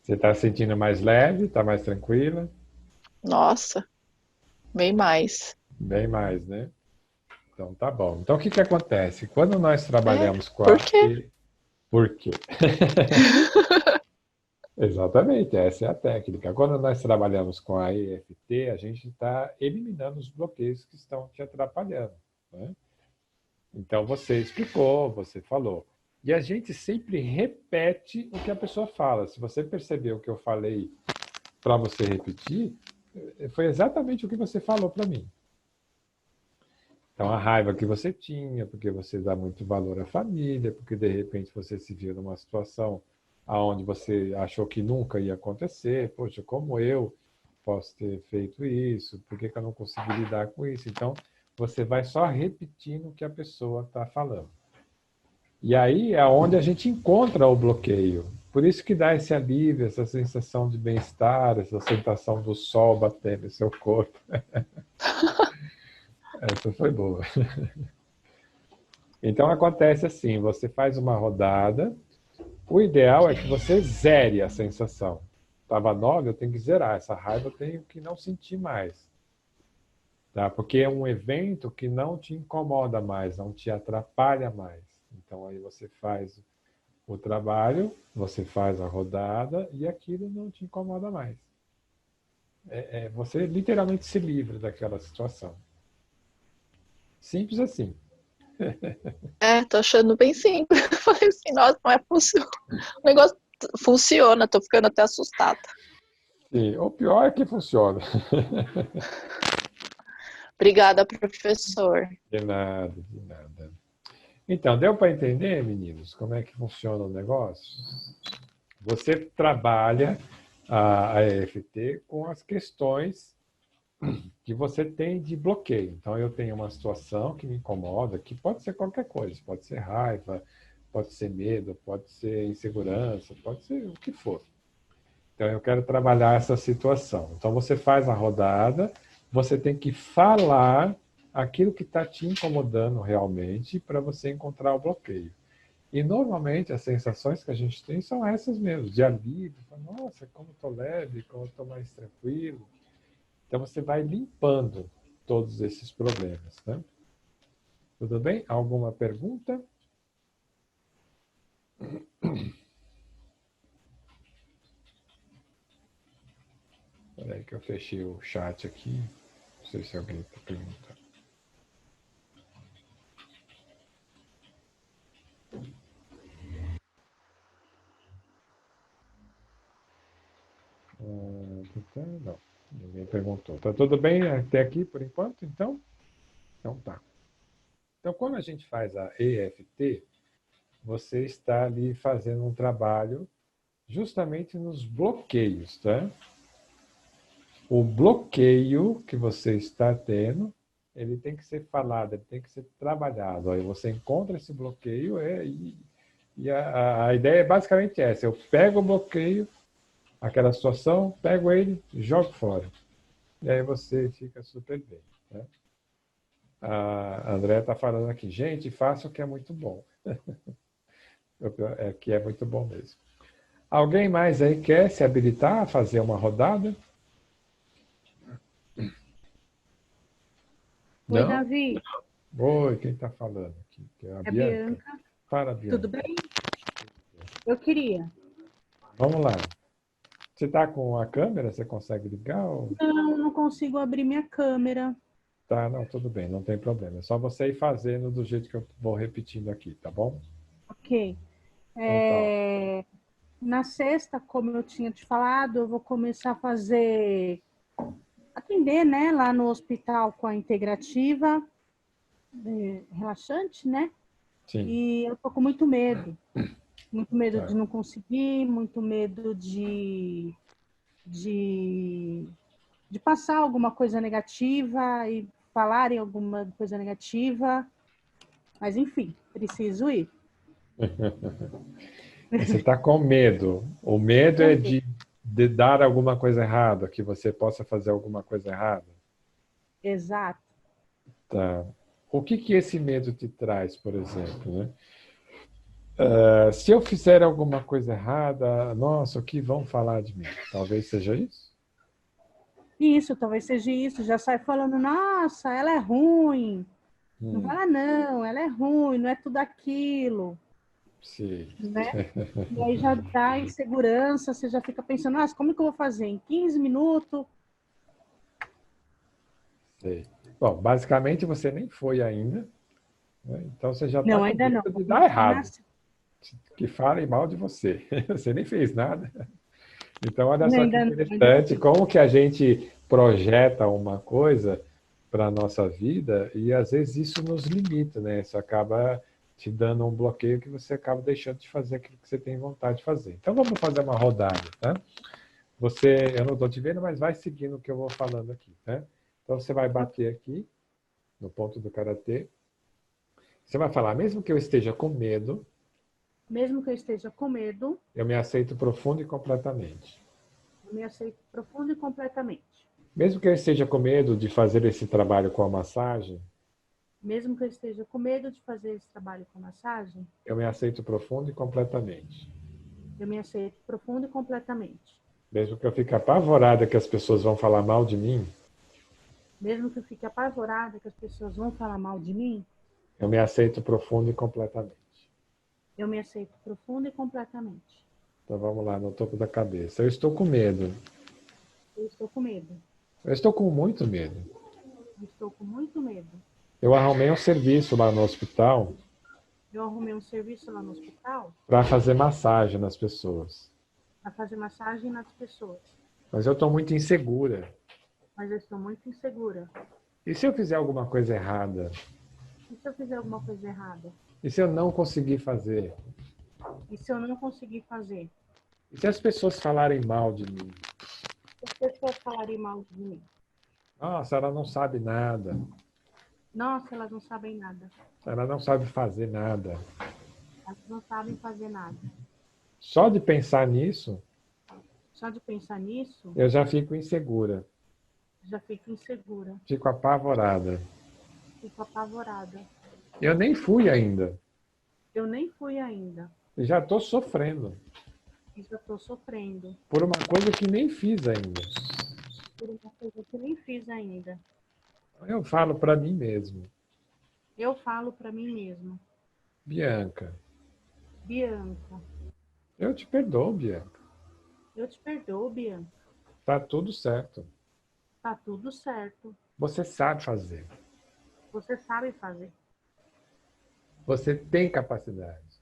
Você está se sentindo mais leve, está mais tranquila? Nossa, bem mais. Bem mais, né? Então tá bom. Então o que que acontece? Quando nós trabalhamos com Por a... quê? Por quê? Exatamente, essa é a técnica. Quando nós trabalhamos com a EFT, a gente está eliminando os bloqueios que estão te atrapalhando, né? Então você explicou, você falou. E a gente sempre repete o que a pessoa fala. Se você percebeu o que eu falei para você repetir, foi exatamente o que você falou para mim. Então a raiva que você tinha, porque você dá muito valor à família, porque de repente você se viu numa situação aonde você achou que nunca ia acontecer. Poxa, como eu posso ter feito isso? Por que eu não consegui lidar com isso? Então, você vai só repetindo o que a pessoa está falando. E aí é onde a gente encontra o bloqueio. Por isso que dá esse alívio, essa sensação de bem-estar, essa sensação do sol batendo no seu corpo. Essa foi boa. Então acontece assim, você faz uma rodada, o ideal é que você zere a sensação. Estava 9, eu tenho que zerar. Essa raiva eu tenho que não sentir mais. Tá? Porque é um evento que não te incomoda mais, não te atrapalha mais. Então aí você faz o trabalho, você faz a rodada e aquilo não te incomoda mais. Você literalmente se livra daquela situação. Simples assim. Tô achando bem simples. Eu falei assim, nossa, não é possível. O negócio funciona, tô ficando até assustada. Sim, o pior é que funciona. Obrigada, professor. De nada, de nada. Então, deu para entender, meninos, como é que funciona o negócio? Você trabalha a EFT com as questões que você tem de bloqueio. Então, eu tenho uma situação que me incomoda, que pode ser qualquer coisa, pode ser raiva, pode ser medo, pode ser insegurança, pode ser o que for. Então, eu quero trabalhar essa situação. Então, você faz a rodada, você tem que falar aquilo que está te incomodando realmente para você encontrar o bloqueio. E, normalmente, as sensações que a gente tem são essas mesmo, de alívio. Nossa, como estou leve, como estou mais tranquilo. Então, você vai limpando todos esses problemas. Né? Tudo bem? Alguma pergunta? Espera aí que eu fechei o chat aqui. Não sei se alguém está perguntando. Não, ninguém perguntou. Está tudo bem até aqui por enquanto, então? Então tá. Então, quando a gente faz a EFT, você está ali fazendo um trabalho justamente nos bloqueios, tá? O bloqueio que você está tendo, ele tem que ser falado, ele tem que ser trabalhado. Aí você encontra esse bloqueio e a ideia é basicamente essa. Eu pego o bloqueio, aquela situação, pego ele, jogo fora. E aí você fica super bem. Né? A André está falando aqui, gente, faça o que é muito bom. Que é muito bom mesmo. Alguém mais aí quer se habilitar a fazer uma rodada? Oi, Não? Davi. Oi, quem está falando aqui? Que é a É a Bianca? Bianca. Fala, Tudo Bianca. bem? Eu queria. Vamos lá. Você está com a câmera? Você consegue ligar? Ou... Não consigo abrir minha câmera. Tá, não, tudo bem, não tem problema. É só você ir fazendo do jeito que eu vou repetindo aqui, tá bom? Ok. Então tá. Na sexta, como eu tinha te falado, eu vou começar a atender, né, lá no hospital com a integrativa, relaxante, né? Sim, E eu tô com muito medo. Muito medo de tá. não conseguir, muito medo de, de passar alguma coisa negativa e falarem alguma coisa negativa. Mas, enfim, preciso ir. Você está com medo. O medo é de dar alguma coisa errada, que você possa fazer alguma coisa errada. Exato. Tá. O que que esse medo te traz, por exemplo, né? Se eu fizer alguma coisa errada, nossa, o que vão falar de mim? Talvez seja isso? Isso, talvez seja isso. Já sai falando, nossa, ela é ruim. Não Hum, fala, não, ela é ruim, não é tudo aquilo, sim. né? E aí já dá insegurança, você já fica pensando, nossa, como que eu vou fazer? Em 15 minutos? Sei. Bom, basicamente você nem foi ainda, né? Então você já está Não, com ainda não. medo Vou de dar começar errado, que falem mal de você. Você nem fez nada. Então, olha só que Ainda não, ainda interessante, não. como que a gente projeta uma coisa para a nossa vida e às vezes isso nos limita, né? Isso acaba te dando um bloqueio que você acaba deixando de fazer aquilo que você tem vontade de fazer. Então, vamos fazer uma rodada, tá? Eu não estou te vendo, mas vai seguindo o que eu vou falando aqui, tá? Então, você vai bater aqui no ponto do karatê. Você vai falar, mesmo que eu esteja com medo, Mesmo que eu esteja com medo, eu me aceito profundo e completamente. eu me aceito profundo e completamente. Mesmo que eu esteja com medo de fazer esse trabalho com a massagem, Mesmo que eu esteja com medo de fazer esse trabalho com massagem, eu me aceito profundo e completamente. eu me aceito profundo e completamente. Mesmo que eu fique apavorada que as pessoas vão falar mal de mim, Mesmo que eu fique apavorada que as pessoas vão falar mal de mim, eu me aceito profundo e completamente. eu me aceito profundo e completamente. Então vamos lá, no topo da cabeça. Eu estou com medo. Eu estou com medo. Eu estou com muito medo. Eu estou com muito medo. Eu arrumei um serviço lá no hospital Eu arrumei um serviço lá no hospital para fazer massagem nas pessoas. para fazer massagem nas pessoas, Mas eu estou muito insegura. mas eu estou muito insegura. E se eu fizer alguma coisa errada? E se eu fizer alguma coisa errada? E se eu não conseguir fazer? E se eu não conseguir fazer? E se as pessoas falarem mal de mim? As pessoas falarem mal de mim? Nossa, ela não sabe nada. Nossa, elas não sabem nada. Ela não sabe fazer nada. Elas não sabem fazer nada. Só de pensar nisso, Só de pensar nisso, eu já fico insegura. já fico insegura. Fico apavorada. Fico apavorada. Eu nem fui ainda. Eu nem fui ainda. E já estou sofrendo. E já estou sofrendo Por uma coisa que nem fiz ainda. por uma coisa que nem fiz ainda. Eu falo para mim mesmo. Eu falo para mim mesma. Bianca, Bianca, eu te perdoo, Bianca. eu te perdoo, Bianca. Tá tudo certo. Tá tudo certo. Você sabe fazer. Você sabe fazer. Você tem capacidade.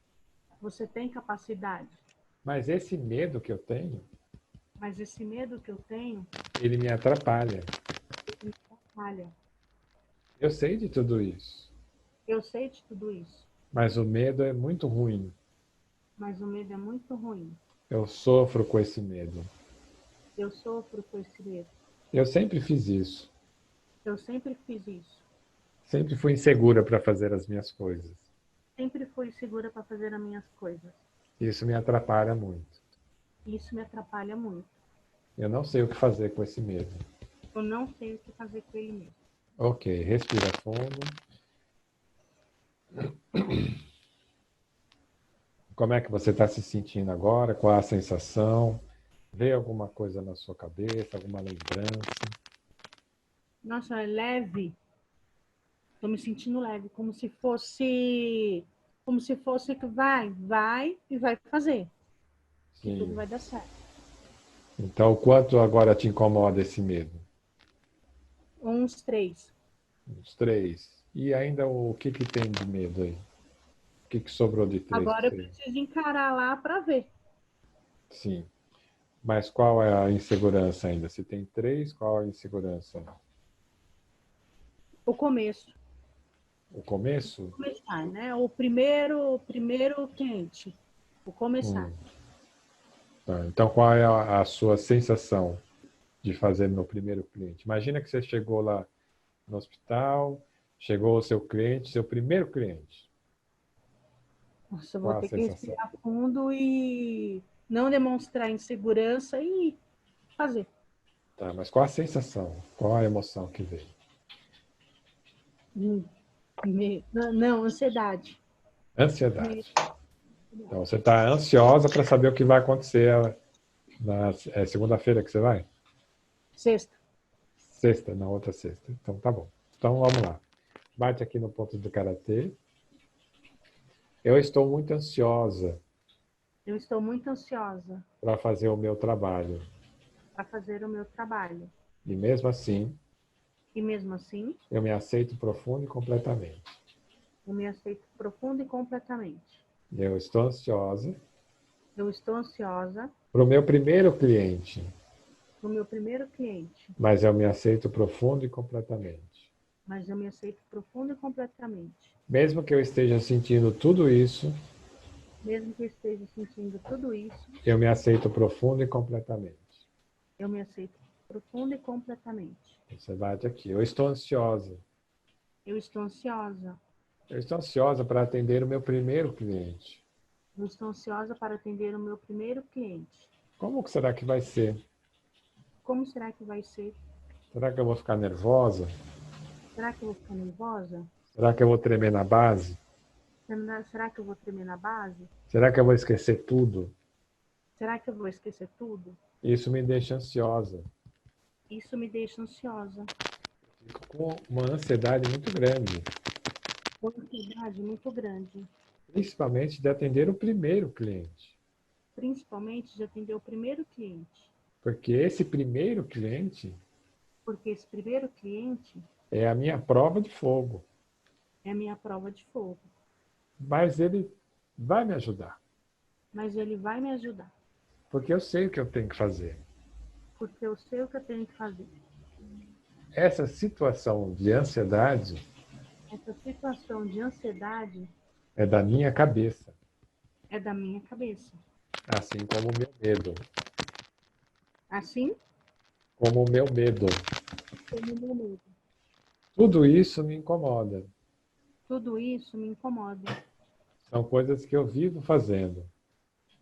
Você tem capacidade. Mas esse medo que eu tenho, Mas esse medo que eu tenho ele me atrapalha. me atrapalha. Eu sei de tudo isso. Eu sei de tudo isso. Mas o medo é muito ruim. Mas o medo é muito ruim. Eu sofro com esse medo. Eu sofro com esse medo. Eu sempre fiz isso. Eu sempre fiz isso. Sempre fui insegura para fazer as minhas coisas. Sempre fui segura para fazer as minhas coisas. Isso me atrapalha muito. Isso me atrapalha muito. Eu não sei o que fazer com esse medo. Eu não sei o que fazer com ele mesmo. Ok, respira fundo. Como é que você está se sentindo agora? Qual a sensação? Vê alguma coisa na sua cabeça, alguma lembrança? Nossa, é leve. Tô me sentindo leve, como se fosse que vai e vai fazer. Que tudo Sim. vai dar certo. Então, o quanto agora te incomoda esse medo? Uns 3. Uns 3. E ainda o que tem de medo aí? O que sobrou de 3? Agora eu preciso encarar lá para ver. Sim. Mas qual é a insegurança ainda? Se tem 3, qual é a insegurança? O começo. O começo? Começar, né? O primeiro cliente. O começar. Tá. Então, qual é a sua sensação de fazer no primeiro cliente? Imagina que você chegou lá no hospital, chegou o seu cliente, seu primeiro cliente. Nossa, eu vou Qual a ter que sensação? respirar fundo e não demonstrar insegurança e fazer. Tá, mas qual a sensação? Qual a emoção que vem? Não, ansiedade. Ansiedade. Então, você está ansiosa para saber o que vai acontecer na segunda-feira que você vai? Sexta. Sexta, na outra sexta. Então, tá bom. Então, vamos lá. Bate aqui no ponto do karatê. Eu estou muito ansiosa Eu estou muito ansiosa para fazer o meu trabalho. para fazer o meu trabalho. E mesmo assim, E mesmo assim, eu me aceito profundo e completamente. eu me aceito profundo e completamente. Eu estou ansiosa Eu estou ansiosa para o meu primeiro cliente, no meu primeiro cliente, mas eu me aceito profundo e completamente. mas eu me aceito profundo e completamente. Mesmo que eu esteja sentindo tudo isso, Mesmo que eu esteja sentindo tudo isso, eu me aceito profundo e completamente. eu me aceito profundo e completamente. Você bate aqui. Eu estou ansiosa. Eu estou ansiosa. Eu estou ansiosa para atender o meu primeiro cliente. Eu estou ansiosa para atender o meu primeiro cliente. Como que será que vai ser? Como será que vai ser? Será que eu vou ficar nervosa? Será que eu vou ficar nervosa? Será que eu vou tremer na base? Será que eu vou tremer na base? Será que eu vou esquecer tudo? Será que eu vou esquecer tudo? Isso me deixa ansiosa. Isso me deixa ansiosa. Fico com uma ansiedade muito grande, Uma ansiedade muito grande. principalmente de atender o primeiro cliente. Principalmente de atender o primeiro cliente. Porque esse primeiro cliente Porque esse primeiro cliente é a minha prova de fogo. é a minha prova de fogo. Mas ele vai me ajudar. Mas ele vai me ajudar. Porque eu sei o que eu tenho que fazer. Porque eu sei o que eu tenho que fazer. Essa situação de ansiedade Essa situação de ansiedade é da minha cabeça, é da minha cabeça. assim como o meu medo. Assim Como o meu medo. como o meu medo. Tudo isso me incomoda. Tudo isso me incomoda. São coisas que eu vivo fazendo.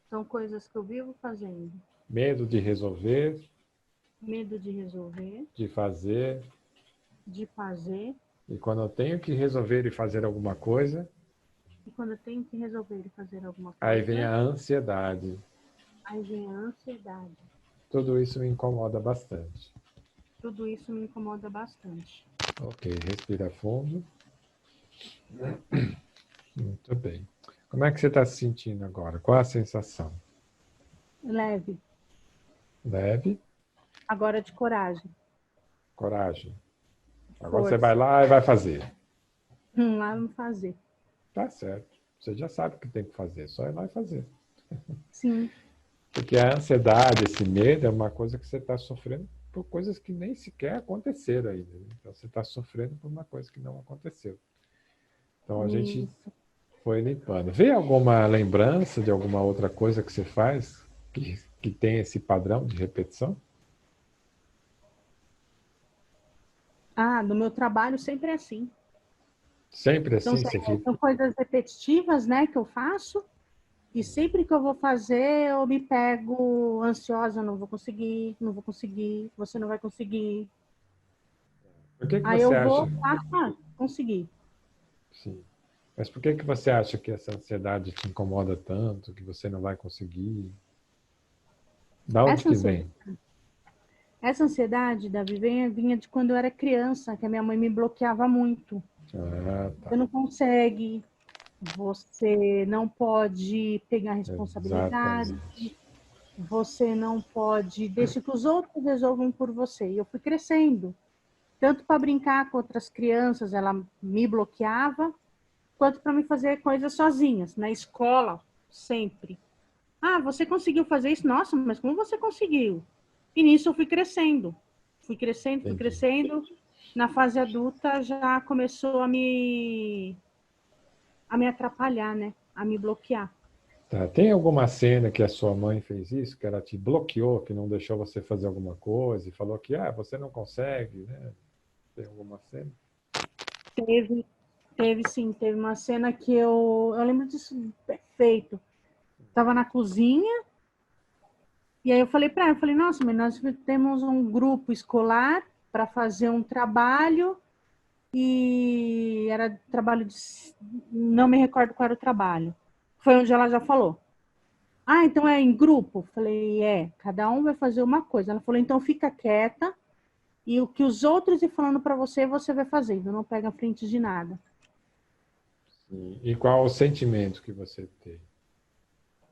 São coisas que eu vivo fazendo. Medo de resolver, Medo de resolver, de fazer. de fazer. E quando eu tenho que resolver e fazer alguma coisa, E quando eu tenho que resolver e fazer alguma aí coisa, vem a ansiedade. aí vem a ansiedade. Tudo isso me incomoda bastante. Tudo isso me incomoda bastante. Ok, respira fundo. Muito bem. Como é que você está se sentindo agora? Qual a sensação? Leve. Leve? Agora de coragem. Coragem. Agora você Força. vai lá e vai fazer. Lá não fazer. Tá certo. Você já sabe o que tem que fazer, só ir lá e fazer. Sim. Porque a ansiedade, esse medo, é uma coisa que você está sofrendo por coisas que nem sequer aconteceram ainda. Então você está sofrendo por uma coisa que não aconteceu. Então a gente Isso. foi limpando. Vê alguma lembrança de alguma outra coisa que você faz que tem esse padrão de repetição? Ah, no meu trabalho sempre é assim. Sempre Então, assim você fica. são coisas repetitivas, né, que eu faço. E sempre que eu vou fazer, eu me pego ansiosa, não vou conseguir, não vou conseguir, você não vai conseguir. Por que Aí você eu acha? vou, consegui. Sim. Mas por que você acha que essa ansiedade te incomoda tanto, que você não vai conseguir? Da onde Essa que ansiedade, vem? essa ansiedade, Davi, vinha de quando eu era criança, que a minha mãe me bloqueava muito. Ah, Você tá. não consegue, você não pode pegar responsabilidade, Exatamente. você não pode, deixa que os outros resolvam por você. E eu fui crescendo. Tanto para brincar com outras crianças, ela me bloqueava, quanto para me fazer coisas sozinhas, na escola, sempre. Ah, você conseguiu fazer isso? Nossa, mas como você conseguiu? E nisso eu fui crescendo. Fui crescendo, fui Entendi. crescendo. Na fase adulta já começou a me atrapalhar, né? A me bloquear. Tá. Tem alguma cena que a sua mãe fez isso, que ela te bloqueou, que não deixou você fazer alguma coisa e falou que você não consegue, né? Tem alguma cena? Teve sim, teve uma cena que eu lembro disso perfeito. Estava na cozinha, e aí eu falei para ela, eu falei, nossa, mas nós temos um grupo escolar para fazer um trabalho, e era trabalho de... Não me recordo qual era o trabalho. Foi onde ela já falou. Ah, então é em grupo? Falei, cada um vai fazer uma coisa. Ela falou, então fica quieta, e o que os outros ir falando para você, você vai fazendo, não pega a frente de nada. Sim. E qual o sentimento que você tem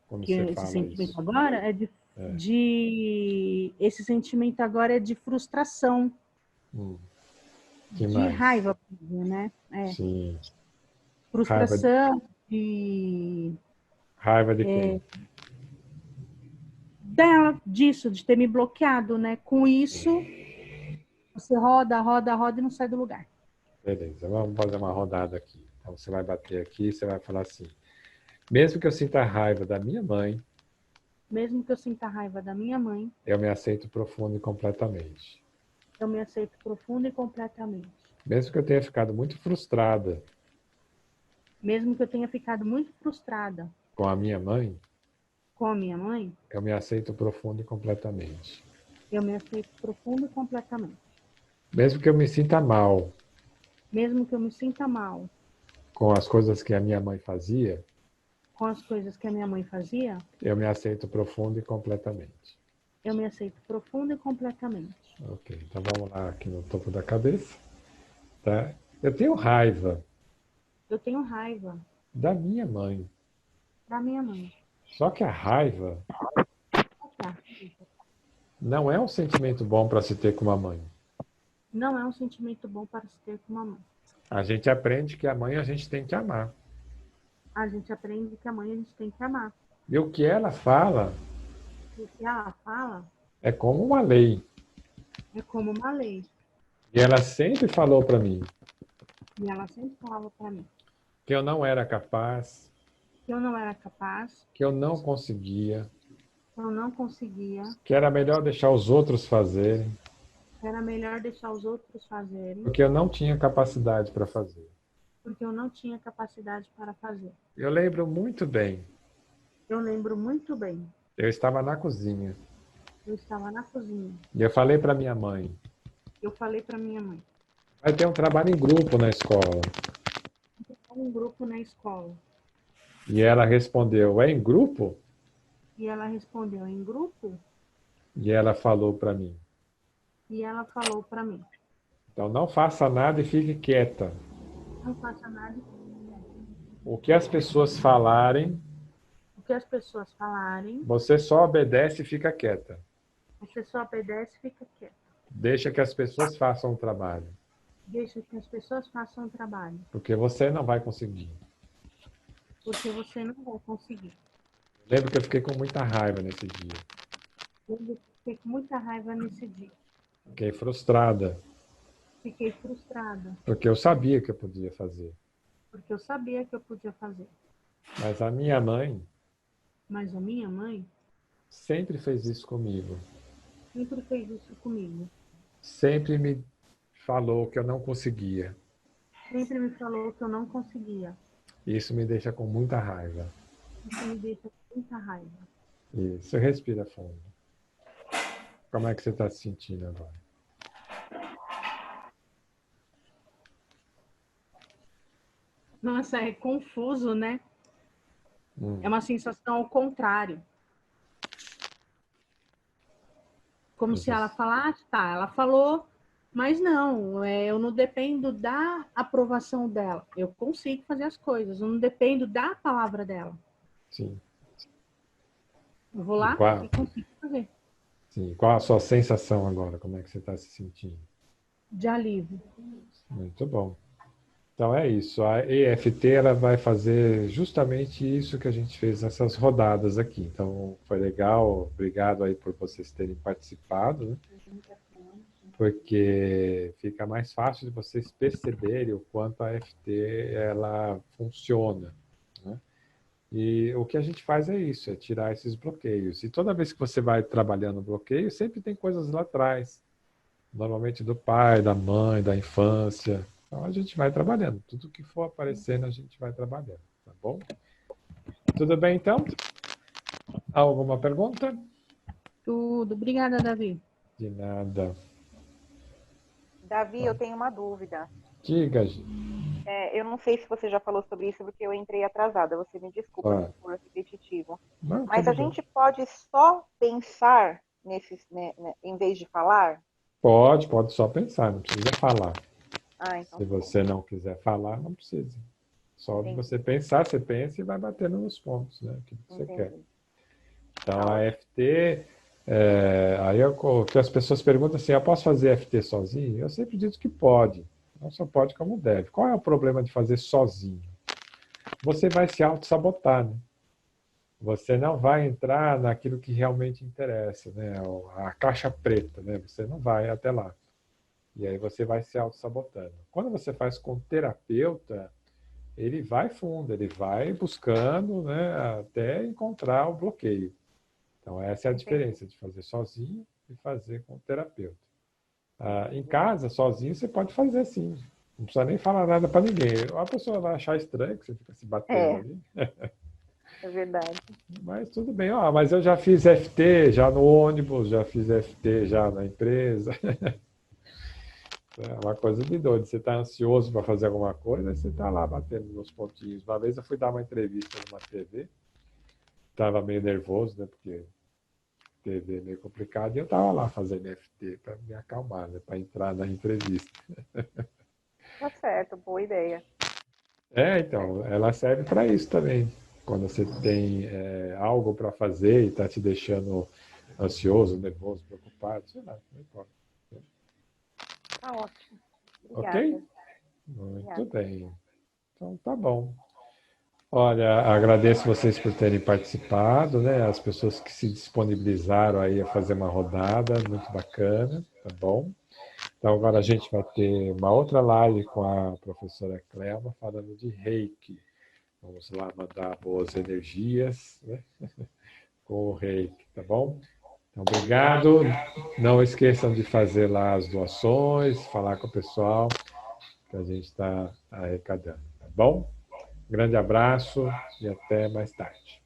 quando Que você esse fala sentimento isso? agora é esse sentimento agora é de frustração, Que de mais? raiva, né? Sim. Raiva, Frustração, de raiva de quem? dela, disso, de ter me bloqueado, né? Com isso, você roda, roda, roda e não sai do lugar. Beleza, vamos fazer uma rodada aqui. Então você vai bater aqui e você vai falar assim: mesmo que eu sinta raiva da minha mãe, Mesmo que eu sinta raiva da minha mãe, eu me aceito profundo e completamente. eu me aceito profunda e completamente. Mesmo que eu tenha ficado muito frustrada Mesmo que eu tenha ficado muito frustrada com a minha mãe, com a minha mãe, eu me aceito profundo e completamente. eu me aceito profunda e completamente. Mesmo que eu me sinta mal mesmo que eu me sinta mal com as coisas que a minha mãe fazia, com as coisas que a minha mãe fazia, eu me aceito profundo e completamente. eu me aceito profunda e completamente. Ok, então vamos lá aqui no topo da cabeça. Tá? Eu tenho raiva Eu tenho raiva da minha mãe. da minha mãe. Só que a raiva Tá. não é um sentimento bom para se ter com uma mãe. Não é um sentimento bom para se ter com uma mãe. A gente aprende que a mãe a gente tem que amar. A gente aprende que a mãe a gente tem que amar. E o que ela fala O que ela fala é como uma lei. é como uma lei. E ela sempre falou para mim E ela sempre falava para mim que eu não era capaz, que eu não era capaz, que eu não conseguia, que eu não conseguia, que era melhor deixar os outros fazerem, que era melhor deixar os outros fazerem, porque eu não tinha capacidade para fazer. porque eu não tinha capacidade para fazer. Eu lembro muito bem. Eu lembro muito bem. Eu estava na cozinha Eu estava na cozinha. e eu falei para minha mãe: Eu falei para minha mãe: vai ter um trabalho em grupo na escola. um grupo na escola. E ela respondeu: é em grupo? E ela respondeu: em grupo? E ela falou para mim: E ela falou para mim: então não faça nada e fique quieta. não faça nada. O que as pessoas falarem, O que as pessoas falarem, você só obedece e fica quieta. você só obedece e fica quieto. Deixa que as pessoas façam o trabalho, Deixa que as pessoas façam o trabalho, porque você não vai conseguir. porque você não vai conseguir. Lembro que eu fiquei com muita raiva nesse dia. Eu fiquei com muita raiva nesse dia. Fiquei frustrada, Fiquei frustrada, porque eu sabia que eu podia fazer. porque eu sabia que eu podia fazer. Mas a minha mãe Mas a minha mãe sempre fez isso comigo. sempre fez isso comigo. Sempre me falou que eu não conseguia. Sempre me falou que eu não conseguia. Isso me deixa com muita raiva. Isso me deixa com muita raiva. Isso, respira fundo. Como é que você está se sentindo agora? Nossa, é confuso, né? É uma sensação ao contrário. Como se ela falasse, tá, ela falou, mas não, eu não dependo da aprovação dela. Eu consigo fazer as coisas, eu não dependo da palavra dela. Sim. Eu vou lá e consigo fazer. Sim. Qual a sua sensação agora? Como é que você está se sentindo? De alívio. Muito bom. Então é isso. A EFT ela vai fazer justamente isso que a gente fez nessas rodadas aqui. Então foi legal. Obrigado aí por vocês terem participado, né? Porque fica mais fácil de vocês perceberem o quanto a EFT ela funciona, né? E o que a gente faz é isso, é tirar esses bloqueios. E toda vez que você vai trabalhando o bloqueio, sempre tem coisas lá atrás. Normalmente do pai, da mãe, da infância. Então a gente vai trabalhando. Tudo que for aparecendo, a gente vai trabalhando. Tá bom? Tudo bem, então? Alguma pergunta? Tudo. Obrigada, Davi. De nada. Davi, eu tenho uma dúvida. Diga, Gi. Eu não sei se você já falou sobre isso, porque eu entrei atrasada. Você me desculpa se for repetitivo. Não, Mas a tudo bem. gente pode só pensar em vez de falar? Pode só pensar, não precisa falar. Então Se você não quiser falar, não precisa. Só de Entendi. você pensar, você pensa e vai batendo nos pontos, né? O que você quer. Então, a FT, aí o que as pessoas perguntam assim, eu posso fazer FT sozinho? Eu sempre digo que pode. Não só pode como deve. Qual é o problema de fazer sozinho? Você vai se auto-sabotar, né? Você não vai entrar naquilo que realmente interessa, né? A caixa preta, né? Você não vai até lá. E aí você vai se auto-sabotando. Quando você faz com o terapeuta, ele vai fundo, ele vai buscando, né, até encontrar o bloqueio. Então essa é a diferença de fazer sozinho e fazer com o terapeuta. Em casa, sozinho, você pode fazer sim. Não precisa nem falar nada para ninguém. A pessoa vai achar estranho que você fica se batendo ali. É verdade. Mas tudo bem. Mas eu já fiz FT já no ônibus, já fiz FT já na empresa. É uma coisa de doido. Você está ansioso para fazer alguma coisa, aí você está lá batendo nos pontinhos. Uma vez eu fui dar uma entrevista numa TV, estava meio nervoso, né? Porque TV é meio complicado, e eu estava lá fazendo FT para me acalmar, né? Para entrar na entrevista. Tá certo, boa ideia. Então, ela serve para isso também. Quando você tem algo para fazer e está te deixando ansioso, nervoso, preocupado, sei lá, não importa. Tá ótimo. Obrigada. Ok? Muito Obrigada. bem. Então, tá bom. Olha, agradeço vocês por terem participado, né? As pessoas que se disponibilizaram aí a fazer uma rodada, muito bacana, tá bom? Então, agora a gente vai ter uma outra live com a professora Clelma falando de Reiki. Vamos lá mandar boas energias, né? Com o Reiki, tá bom? Então, obrigado. Não esqueçam de fazer lá as doações, falar com o pessoal que a gente está arrecadando, tá bom? Grande abraço e até mais tarde.